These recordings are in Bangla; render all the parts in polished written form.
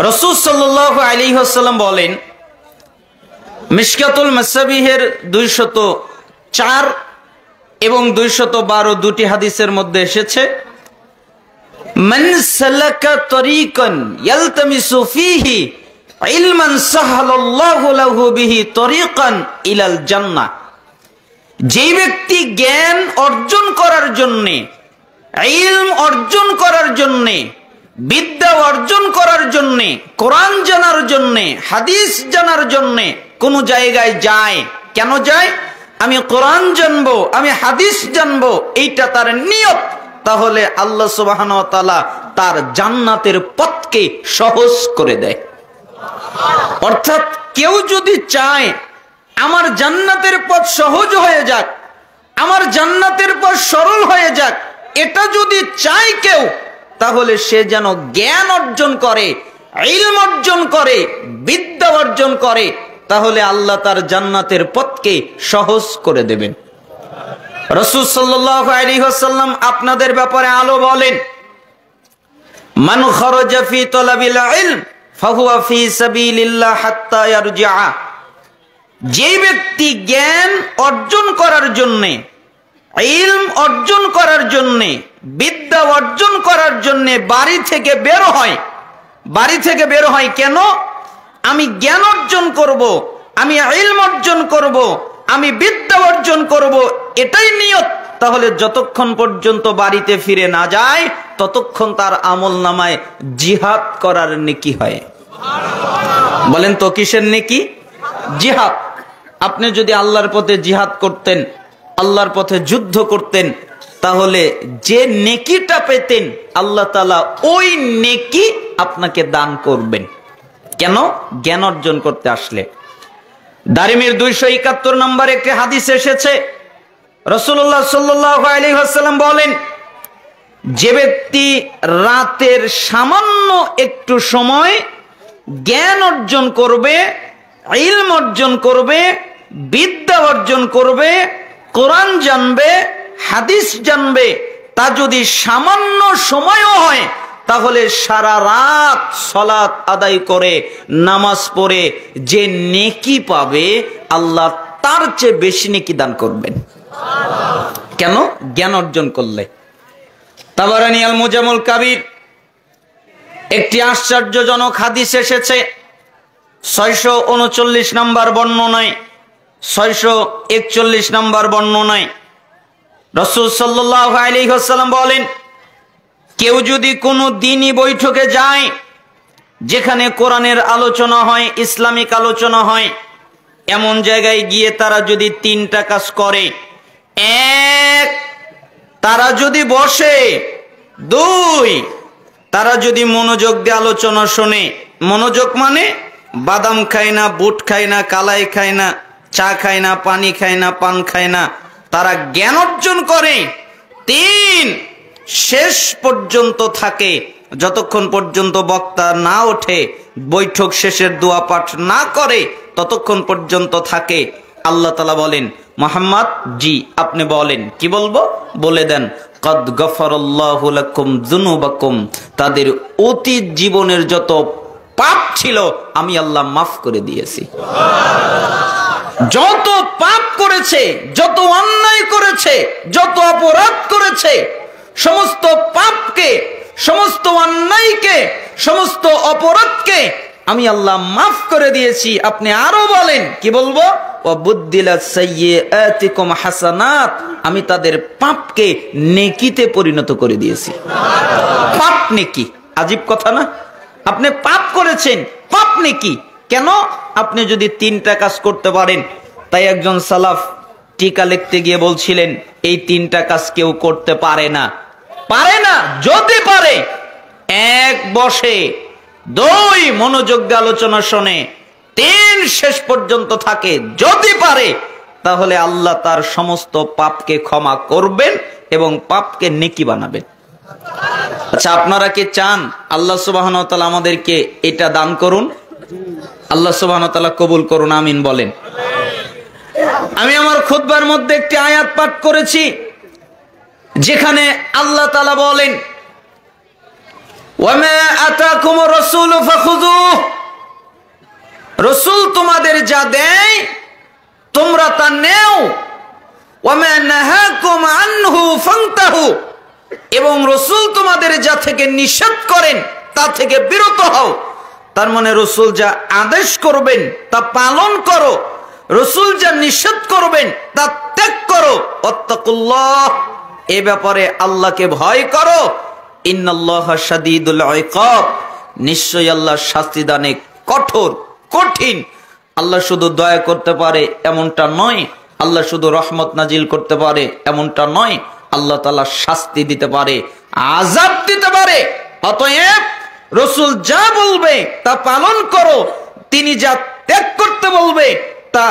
রাসূল সাল্লাল্লাহু আলাইহি ওয়াসাল্লাম বলেন, মিশকাতুল মাসাবিহের 204 এবং 212 দুটি হাদিসের মধ্যে এসেছে, মান সালাকা তরিকান ইয়ালতামিসু ফীহি ইলমান সাহালাল্লাহু লাহু বিহি তরিকান ইলাল জান্নাহ। যে ব্যক্তি জ্ঞান অর্জন করার জন্যে, ইলম অর্জন করার জন্যে, বিদ্যা অর্জন করার জন্যে, কোরআন জানার জন্যে, হাদিস জানার জন্যে কোন জায়গায় যায়, কেন যায়? আমি কোরআন জানবো, আমি হাদিস জানবো, এইটা তার নিয়ত। তাহলে আল্লাহ সুবহানাহু ওয়া তাআলা তার জান্নাতের পথকে সহজ করে দেয়। অর্থাৎ কেউ যদি চায় আমার জান্নাতের পথ সহজ হয়ে যাক, আমার জান্নাতের পথ সরল হয়ে যাক, এটা যদি চায় কেউ, তাহলে সে যেন জ্ঞান অর্জন করে, ইলম অর্জন করে, বিদ্যা অর্জন করে, তাহলে আল্লাহ তার জান্নাতের পথকে সহজ করে দেবেন। রাসূল সাল্লাল্লাহু আলাইহি ওয়াসাল্লাম আপনাদের ব্যাপারে আলো বলেন, মান খারাজা ফি তালাবিল ইলম ফাহুয়া ফি সাবিলিল্লাহ হাত্তা ইয়ারজিআ। যে ব্যক্তি জ্ঞান অর্জন করার জন্যে, ইলম অর্জন করার জন্যে, বিদ্যা অর্জন করার জন্যে বাড়ি থেকে বের হয়, বাড়ি থেকে বের হয় কেন? আমি জ্ঞান অর্জন করব, আমি ইলম অর্জন করব, আমি বিদ্যা অর্জন করব, এটাই নিয়ত। তাহলে যতক্ষণ পর্যন্ত বাড়িতে ফিরে না যায়, ততক্ষণ তার আমলনামায় জিহাদ করার নেকি হয়। বলেন তো কিসের নেকি? জিহাদ। আপনি যদি আল্লাহর পথে জিহাদ করতেন, আল্লাহর পথে যুদ্ধ করতেন, তাহলে যে নেকিটা পেতেন আল্লাহ তাআলা ওই নেকি আপনাকে দান করবেন। কেন? জ্ঞান অর্জন করতে আসলে। দারিমির 271 নম্বর একটি হাদিস এসেছে, রাসূলুল্লাহ সাল্লাল্লাহু আলাইহি ওয়াসাল্লাম বলেন, যে ব্যক্তি রাতের সামান্য একটু সময় জ্ঞান অর্জন করবে, ইলম অর্জন করবে, বিদ্যা অর্জন করবে, কোরআন জানবে, হাদিস জানবে, তা যদি সামান্য সময়ও হয়, তাহলে সারা রাত সালাত আদায় করে নামাজ পড়ে যে নেকি পাবে, আল্লাহ তার চেয়ে বেশি নেকি দান করবেন। কেন? জ্ঞান অর্জন করলে। তাবারানী আল মুজামুল কাবির একটি আশ্চর্যজনক হাদিস এসেছে, 639 নম্বর বর্ণনায়, 641 নম্বর বর্ণনায় রাসূল সাল্লাল্লাহু আলাইহি ওয়াসাল্লাম বলেন, কেউ যদি কোনো দ্বীনি বৈঠকে যায়, যেখানে কোরআনের আলোচনা হয়, ইসলামিক আলোচনা হয়, এমন জায়গায় গিয়ে তারা যদি 3টা কাজ করে, 1 তারা যদি বসে, 2 তারা যদি মনোযোগ দিয়ে আলোচনা শোনে। মনোযোগ মানে বাদাম খায় না, বুট খায় না, কালাই খায় না, চা খায় না, পানি খায় না, পান খায় না, তারা জ্ঞান অর্জন করে। 3 শেষ পর্যন্ত থাকে, যতক্ষণ পর্যন্ত বক্তা না ওঠে, বৈঠক শেষের দোয়া পাঠ না করে, ততক্ষণ পর্যন্ত থাকে। আল্লাহ তাআলা বলেন, মুহাম্মদ জি আপনি বলেন, কি বলবো? বলে দেন, কদ গফারাল্লাহু লাকুম যুনুবাকুম, তাদের অতীত জীবনের যত পাপ ছিল আমি আল্লাহ মাফ করে দিয়েছি। যত পাপ করেছে, যত অন্যায় করেছে, যত অপরাধ করেছে, সমস্ত পাপকে, সমস্ত অন্যায়কে, সমস্ত অপরাধকে আমি আল্লাহ মাফ করে দিয়েছি। আপনি আরো বলেন, কি বলবো? ওয়াবুদ্দিলাত সাইয়্যাতিকুম হাসানাত, আমি তাদের পাপকে নেকিতে পরিণত করে দিয়েছি। পাপ নেকি, আজীব কথা না? আপনি পাপ করেছেন, পাপ নেকি। কেন? আপনি যদি 3টা কাজ করতে পারেন। তাই একজন সালাফ টিকা লিখতে গিয়ে বলছিলেন, এই 3টা কাজ কেউ করতে পারে না। পারে না? যদি পারে, 1 বসে, 2 মনোযোগ দিয়ে আলোচনা শোনে, 3 শেষ পর্যন্ত থাকে, যদি পারে, তাহলে আল্লাহ তার সমস্ত পাপকে ক্ষমা করবেন এবং পাপকে নেকি বানাবেন। আচ্ছা, আপনারা কি চান আল্লাহ সুবহানাহু ওয়া তাআলা আমাদেরকে এটা দান করুন? আল্লাহ সুবহানাহু ওয়া তাআলা কবুল করুন, আমিন বলেন। আমি আমার খুতবার মধ্যে একটি আয়াত পাঠ করেছি, যেখানে আল্লাহ তাআলা বলেন, ওয়ামা আতাকুমুর রাসূলু ফাখুযুহু, রাসূল তোমাদের যা দেয় তোমরা তা নেও। ওয়ামা নাহাকুম আনহু ফান্তাহু, এবং রাসূল তোমাদের যা থেকে নিষেধ করেন তা থেকে বিরত হও। তার মানে রাসূল যা আদেশ করবেন তা পালন করো, রাসূল যা নিষেধ করবেন তা ত্যাগ করো। ওয়াত্তাকুল্লাহ, এ ব্যাপারে আল্লাহকে ভয় করো। ইন্নাল্লাহা শাদীদুল ইকাব, নিশ্চয়ই আল্লাহ শাস্তিদানে কঠোর কঠিন। আল্লাহ শুধু দয়া করতে পারে এমনটা নয়, আল্লাহ শুধু রহমত নাজিল করতে পারে এমনটা নয়, আল্লাহ তাআলা শাস্তি দিতে পারে, আযাব দিতে পারে। অতএব রাসূল যা বলবে তা পালন করো, তিনি যা ত্যাগ করতে বলবে তা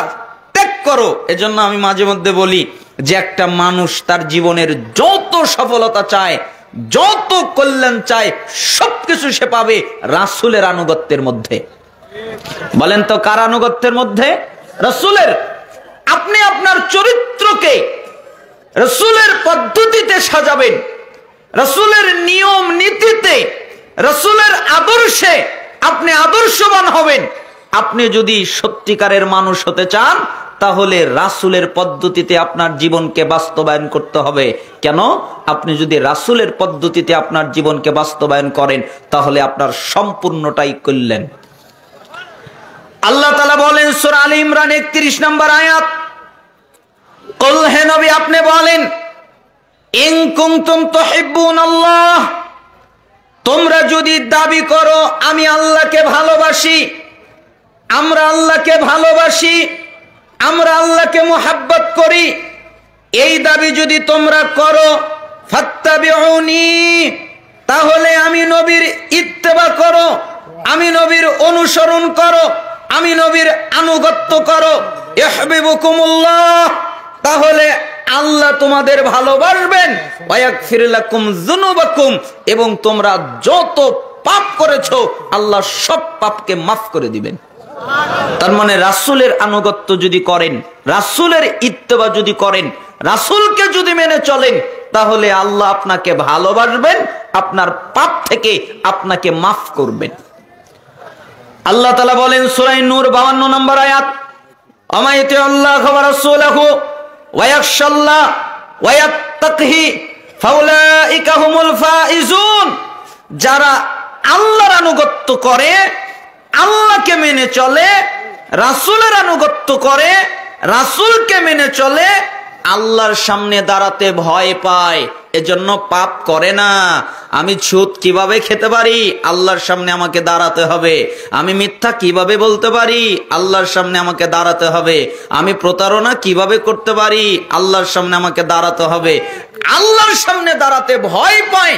ত্যাগ করো। এজন্য আমি মাঝে মধ্যে বলি যে একটা মানুষ তার জীবনের যত সফলতা চায়, যত কল্যাণ চায়, সবকিছু সে পাবে রাসূলের আনুগত্যের মধ্যে। বলেন তো কার আনুগত্যের মধ্যে? রাসূলের। আপনি আপনার চরিত্রকে রাসূলের পদ্ধতিতে সাজাবেন, রাসূলের নিয়ম নীতিতে, রাসূলের আদর্শে আপনি আদর্শবান হবেন। আপনি যদি সত্যিকারের মানুষ হতে চান তাহলে রাসূলের পদ্ধতিতে আপনার জীবনকে বাস্তবায়ন করতে হবে। কেন? আপনি যদি রাসূলের পদ্ধতিতে আপনার জীবনকে বাস্তবায়ন করেন তাহলে আপনার সম্পূর্ণটাই কল্যাণ। আল্লাহ তাআলা বলেন সূরা আলে ইমরান 31 নম্বর আয়াত, কুল হে নবী আপনি বলেন, ইন কুনতুম তুহিব্বুনাল্লাহ, তোমরা যদি দাবি করো আমি আল্লাহকে ভালোবাসি, আমরা আল্লাহকে ভালোবাসি, আমরা আল্লাহকে মুহাব্বত করি, এই দাবি যদি তোমরা করো, ফাত্তাবিউনি, তাহলে আমি নবীর ইত্তেবা করো, আমি নবীর অনুসরণ করো, আমি নবীর আনুগত্য করো। ইহবিবুকুমুল্লাহ, তাহলে আল্লাহ তোমাদের ভালোবাসবেন। ওয়ায়াগফির লাকুম যুনুবাকুম, এবং তোমরা যত পাপ করেছো আল্লাহ সব পাপকে মাফ করে দিবেন। তার মানে রাসূলের আনুগত্য যদি করেন, রাসূলের ইত্তেবা যদি করেন, রাসূলকে যদি মেনে চলেন, তাহলে আল্লাহ আপনাকে ভালোবাসবেন, আপনার পাপ থেকে আপনাকে মাফ করবেন। আল্লাহ তাআলা বলেন সূরা নূর 52 নম্বর আয়াত, আমায়াতি আল্লাহ ওয়া রাসূলুহু ওয়া ইয়াখশাল্লাহ ওয়া ইয়াত্তাকি ফাউলাইকা হুমুল ফাইজুন, যারা আল্লাহর আনুগত্য করে, আল্লাহকে মেনে চলে, রাসূলের আনুগত্য করে, রাসূলকে মেনে চলে, আল্লাহর সামনে দাঁড়াতে ভয় পায়, এজন্য পাপ করে না। আমি সুদ কিভাবে খেতে পারি? আল্লাহর সামনে আমাকে দাঁড়াতে হবে। আমি মিথ্যা কিভাবে বলতে পারি? আল্লাহর সামনে আমাকে দাঁড়াতে হবে। আমি প্রতারণা কিভাবে করতে পারি? আল্লাহর সামনে আমাকে দাঁড়াতে হবে। আল্লাহর সামনে দাঁড়াতে ভয় পায়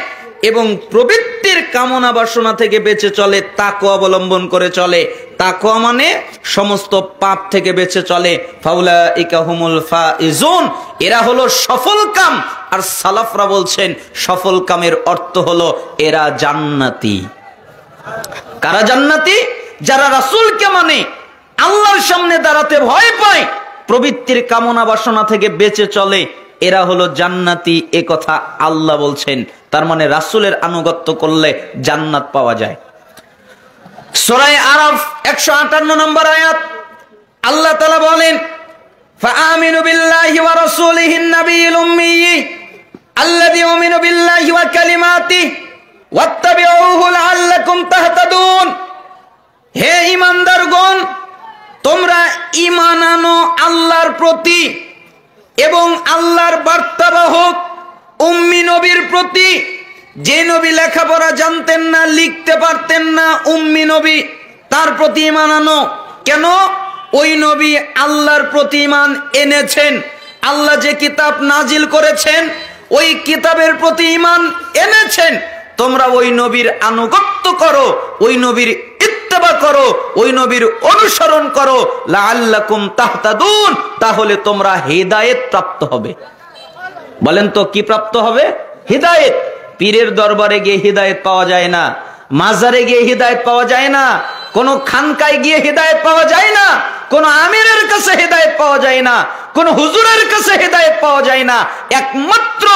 এবং প্রবৃত্তির কামনা বাসনা থেকে বেঁচে চলে, তাকওয়া অবলম্বন করে চলে। তাকওয়া মানে সমস্ত পাপ থেকে বেঁচে চলে। ফাউলাইকা হুমুল ফাইজুন, এরা হলো সফল কাম। আর সালাফরা বলছেন সফল কামের অর্থ হলো এরা জান্নাতি। কারা জান্নাতি? যারা রাসূলকে মানে, আল্লাহর সামনে দাঁড়াতে ভয় পায়, প্রবৃত্তির কামনা বাসনা থেকে বেঁচে চলে, এরা হলো জান্নাতি। এ কথা আল্লাহ বলছেন। তার মানে রাসূলের আনুগত্য করলে জান্নাত পাওয়া যায়। সূরা আরাফ 158 নম্বর আয়াত, আল্লাহ তাআলা বলেন, ফাআমিনু বিল্লাহি ওয়া রাসূলিহিন নাবিয়্যিল উম্মিয়্যি আল্লাযী ইউমিনু বিল্লাহি ওয়া কালিমাতিহি ওয়াত্তাবিউহু লাআল্লাকুম তাহতাদুন। হে ঈমানদারগণ, তোমরা ঈমান আনো আল্লাহর প্রতি এবং আল্লাহর বার্তাবাহক উম্মি নবীর প্রতি। যে নবী লেখাপড়া জানতেন না, লিখতে পারতেন না, উম্মি নবী, তার প্রতি ঈমান আনো। কেন? ওই নবী আল্লাহর প্রতি ঈমান এনেছেন। আল্লাহ যে কিতাব নাজিল করেছেন ওই কিতাবের প্রতি ঈমান এনেছেন। তোমরা ওই নবীর আনুগত্য করো, ওই নবীর ইত্তেবা করো, ওই নবীর অনুসরণ করো। লাআল্লাকুম তাহতাদুন, তাহলে তোমরা হিদায়াত প্রাপ্ত হবে। বলেন তো কি প্রাপ্ত হবে? হিদায়াত। পীরের দরবারে গিয়ে হিদায়াত পাওয়া যায় না, মাজারে গিয়ে হিদায়াত পাওয়া যায় না, কোন খানকায় গিয়ে হিদায়াত পাওয়া যায় না, কোন আমিরের কাছে হিদায়াত পাওয়া যায় না, কোন হুজুরের কাছে হিদায়াত পাওয়া যায় না। একমাত্র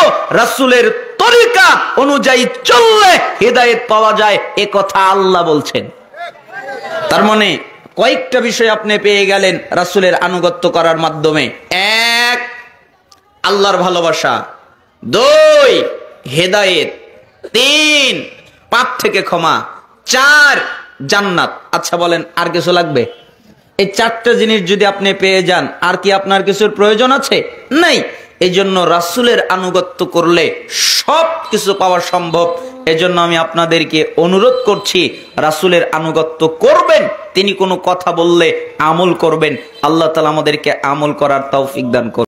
রাসূলের তরিকা অনুযায়ী চললে হেদায়েত পাওয়া যায়, এ কথা আল্লাহ বলছেন। তার মানে কয়েকটা বিষয় আপনি পেয়ে গেলেন রাসূলের আনুগত্য করার মাধ্যমে। এক, আল্লাহর ভালোবাসা। দুই, হেদায়েত। তিন, পাপ থেকে ক্ষমা। চার, জান্নাত। আচ্ছা বলেন, আর কিছু লাগবে? এই চারটা জিনিস যদি আপনি পেয়ে যান, আর কি আপনার কিছুর প্রয়োজন আছে? নাই। এই জন্য রাসূলের আনুগত্য করলে সব কিছু পাওয়া সম্ভব। এজন্য আমি আপনাদেরকে অনুরোধ করছি, রাসূলের আনুগত্য করবেন। তিনি কোনো কথা বললে আমল করবেন। আল্লাহ তাআলা আমাদেরকে আমল করার তৌফিক দান করুন।